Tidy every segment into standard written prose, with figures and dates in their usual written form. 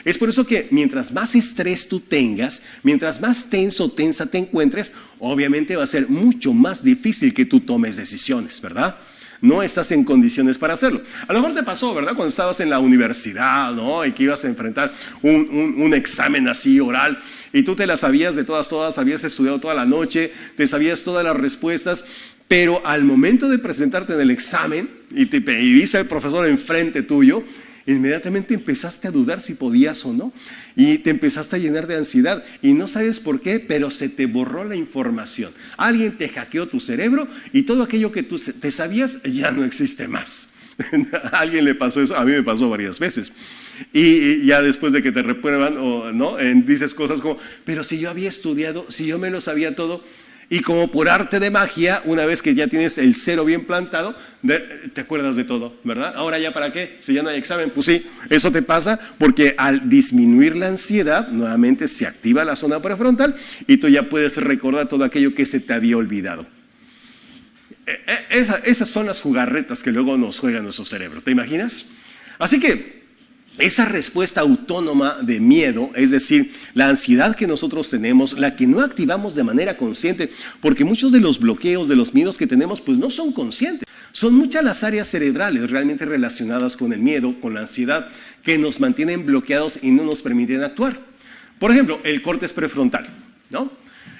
Es por eso que mientras más estrés tú tengas, mientras más tenso o tensa te encuentres, obviamente va a ser mucho más difícil que tú tomes decisiones, ¿verdad? No estás en condiciones para hacerlo. A lo mejor te pasó, ¿verdad? Cuando estabas en la universidad, ¿no? Y que ibas a enfrentar un examen así oral y tú te las sabías de todas, habías estudiado toda la noche, te sabías todas las respuestas, pero al momento de presentarte en el examen y viste al profesor enfrente tuyo, inmediatamente empezaste a dudar si podías o no y te empezaste a llenar de ansiedad y no sabes por qué, pero se te borró la información. Alguien te hackeó tu cerebro y todo aquello que tú te sabías ya no existe más. ¿A alguien le pasó eso? A mí me pasó varias veces. Y ya después de que te reprueban, o no, dices cosas como, pero si yo había estudiado, si yo me lo sabía todo. Y como por arte de magia, una vez que ya tienes el cero bien plantado, te acuerdas de todo, ¿verdad? Ahora ya para qué, si ya no hay examen, pues sí, eso te pasa porque al disminuir la ansiedad, nuevamente se activa la zona prefrontal y tú ya puedes recordar todo aquello que se te había olvidado. Esas son las jugarretas que luego nos juega nuestro cerebro, ¿te imaginas? Así que esa respuesta autónoma de miedo, es decir, la ansiedad que nosotros tenemos, la que no activamos de manera consciente, porque muchos de los bloqueos, de los miedos que tenemos, pues no son conscientes. Son muchas las áreas cerebrales realmente relacionadas con el miedo, con la ansiedad, que nos mantienen bloqueados y no nos permiten actuar. Por ejemplo, el córtex prefrontal, ¿no?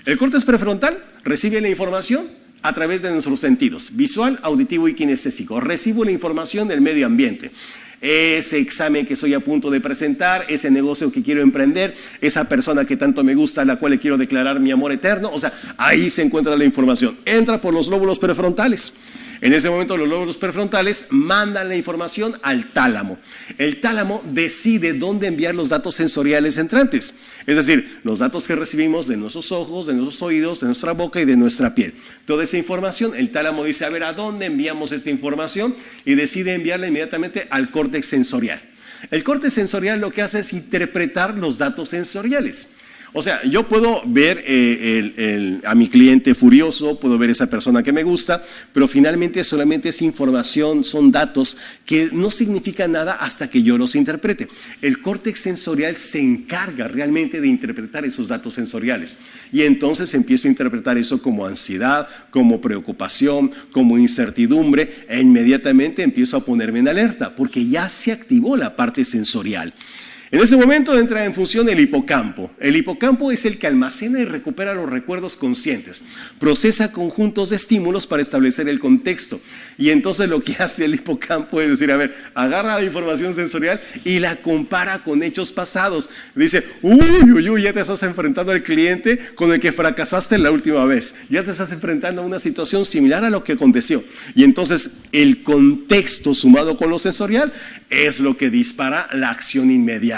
El córtex prefrontal recibe la información a través de nuestros sentidos, visual, auditivo y kinestésico. Recibo la información del medio ambiente. Ese examen que estoy a punto de presentar, ese negocio que quiero emprender, esa persona que tanto me gusta, a la cual le quiero declarar mi amor eterno, o sea, ahí se encuentra la información. Entra por los lóbulos prefrontales. En ese momento los lóbulos prefrontales mandan la información al tálamo. El tálamo decide dónde enviar los datos sensoriales entrantes, es decir, los datos que recibimos de nuestros ojos, de nuestros oídos, de nuestra boca y de nuestra piel. Toda esa información, el tálamo dice, a ver, ¿a dónde enviamos esta información? Y decide enviarla inmediatamente al córtex sensorial. El córtex sensorial lo que hace es interpretar los datos sensoriales. O sea, yo puedo ver a mi cliente furioso, puedo ver a esa persona que me gusta, pero finalmente solamente es información, son datos que no significan nada hasta que yo los interprete. El córtex sensorial se encarga realmente de interpretar esos datos sensoriales. Y entonces empiezo a interpretar eso como ansiedad, como preocupación, como incertidumbre, e inmediatamente empiezo a ponerme en alerta, porque ya se activó la parte sensorial. En ese momento entra en función el hipocampo. El hipocampo es el que almacena y recupera los recuerdos conscientes. Procesa conjuntos de estímulos para establecer el contexto. Y entonces lo que hace el hipocampo es decir, a ver, agarra la información sensorial y la compara con hechos pasados. Dice, uy, ya te estás enfrentando al cliente con el que fracasaste la última vez. Ya te estás enfrentando a una situación similar a lo que aconteció. Y entonces el contexto sumado con lo sensorial es lo que dispara la acción inmediata.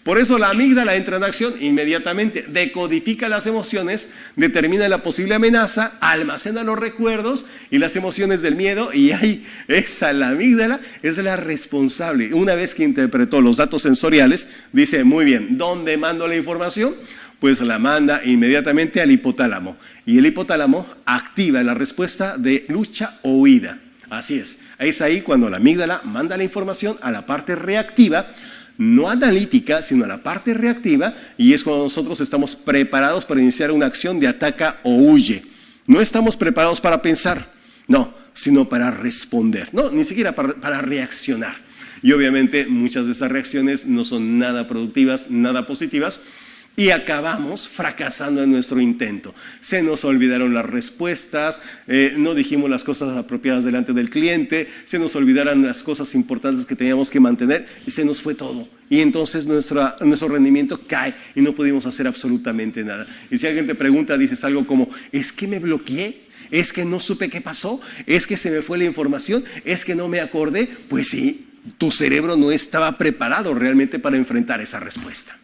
Por eso la amígdala entra en acción inmediatamente, decodifica las emociones, determina la posible amenaza, almacena los recuerdos y las emociones del miedo, y ahí la amígdala es la responsable. Una vez que interpretó los datos sensoriales, dice, muy bien, ¿dónde mando la información? Pues la manda inmediatamente al hipotálamo, y el hipotálamo activa la respuesta de lucha o huida. Así es ahí cuando la amígdala manda la información a la parte reactiva, no analítica, sino a la parte reactiva, y es cuando nosotros estamos preparados para iniciar una acción de ataca o huye. No estamos preparados para pensar, no, sino para responder, no, ni siquiera para reaccionar. Y obviamente muchas de esas reacciones no son nada productivas, nada positivas, y acabamos fracasando en nuestro intento. Se nos olvidaron las respuestas, no dijimos las cosas apropiadas delante del cliente, se nos olvidaron las cosas importantes que teníamos que mantener y se nos fue todo. Y entonces nuestro rendimiento cae y no pudimos hacer absolutamente nada. Y si alguien te pregunta, dices algo como, ¿es que me bloqueé? ¿Es que no supe qué pasó? ¿Es que se me fue la información? ¿Es que no me acordé? Pues sí, tu cerebro no estaba preparado realmente para enfrentar esa respuesta.